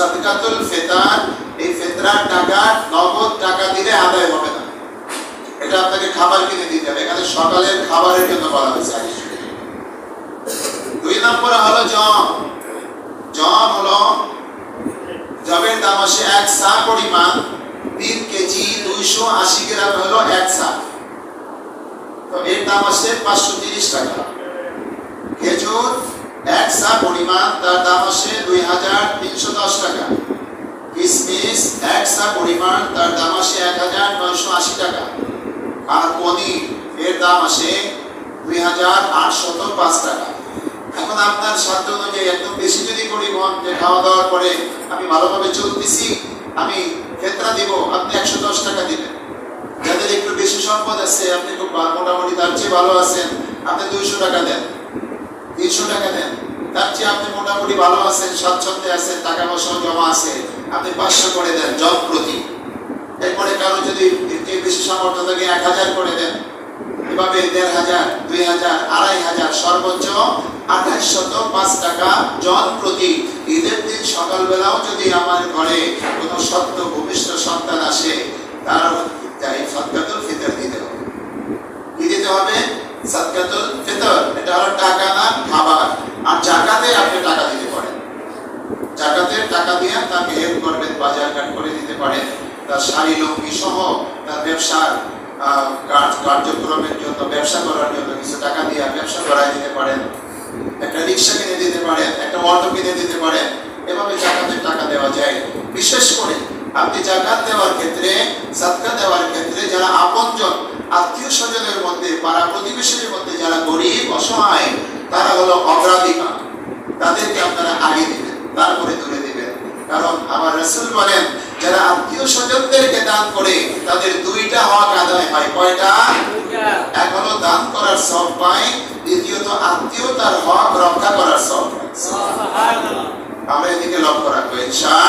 সাদকাতুল ফিতর, এই ফিতরার টাকা নগদ টাকা দিলে আদায় হবে না, এটা আপনাকে খাবার কিনে দিতে হবে। এখানে সকালের খাবারের জন্য বলা হয়েছে। 2 নম্বরে হলো জব। জব হলো, জবের দাম আসে 1 সা পরিমাণ, 3 কেজি 280 গ্রাম হলো 1 সা, তো এর দাম আসে 530 টাকা। খেজুর 1 সা পরিমাণ, তার দাম আসে 2310 টাকা। কিশমিশ 1 সা পরিমাণ, তার দাম আসে 1980 টাকা। আর পনির এর দাম আসে 2805 টাকা। এখন আপনার সাধ্য অনুযায়ী একদম বেশি যদি করি যে খাওয়া দাওয়ার পরে আমি ভালোভাবে চলতেছি, আমি ফিতরা দিব, আপনি 110 টাকা দিবেন। যাদের একটু বেশি সম্পদ আছে, আপনি খুব মোটামুটি তার চেয়ে ভালো আছেন, আপনি 200 টাকা দেন, 300 টাকা দেন। তার চেয়ে আপনি মোটামুটি ভালো আছেন, স্বাচ্ছন্দ্যে আছেন, টাকা পয়সা জমা আছে, আপনি 500 করে দেন জন প্রতি। এরপরে কারো যদি এর বেশি সামর্থ্য থাকে 1000 করে দেন। এভাবে 1500, 2000, 2500, সর্বোচ্চ 2805 টাকা জন প্রতি। ঈদের দিন সকালবেলাও যদি আমার ঘরে কোনো সত্য ভূমিষ্ঠ সন্তান আসে, তার সাদকাতুল ফিতর দিতে হবে। কি দিতে হবে? সাদকাতুল ফিতর। এটা হলো টাকা না, খাবার। আর জাকাতে আপনি টাকা দিতে পারেন, জাকাতের টাকা দিয়ে তাকে হেল্প করবেন, বাজার ঘাট করে দিতে পারেন, তার শাড়ি লুঙ্গি সহ তার ব্যবসার কার্যক্রমের জন্য, ব্যবসা করার জন্য কিছু টাকা দিয়ে ব্যবসা করায় দিতে পারেন, একটা রিক্সা কিনে দিতে পারেন, একটা অটো কিনে দিতে পারেন। এভাবে জাকাতের টাকা দেওয়া যায়। বিশেষ করে আপনি জাকাত দেওয়ার ক্ষেত্রে, সাদকা দেওয়ার ক্ষেত্রে যারা আপনজন, আত্মীয় স্বজনের মধ্যে, পাড়া প্রতিবেশীর মধ্যে যারা গরিব অসহায়, তারা হলো অগ্রাধিকার, তাদেরকে আপনারা আগে দিবেন, তারপরে দূরে দিবেন। কারণ আমার রাসূল বলেন, যারা আত্মীয় স্বজনদেরকে দান করে তাদের 2টা হক আদায় হয়। কয়টা? এক হলো দান করার সওয়াব পায়, দ্বিতীয়ত আত্মীয়তার হক রক্ষা করার সওয়াব পায়। সুবহানাল্লাহ। আমরা এদিকে লক্ষ্য রাখবো ইনশাআল্লাহ।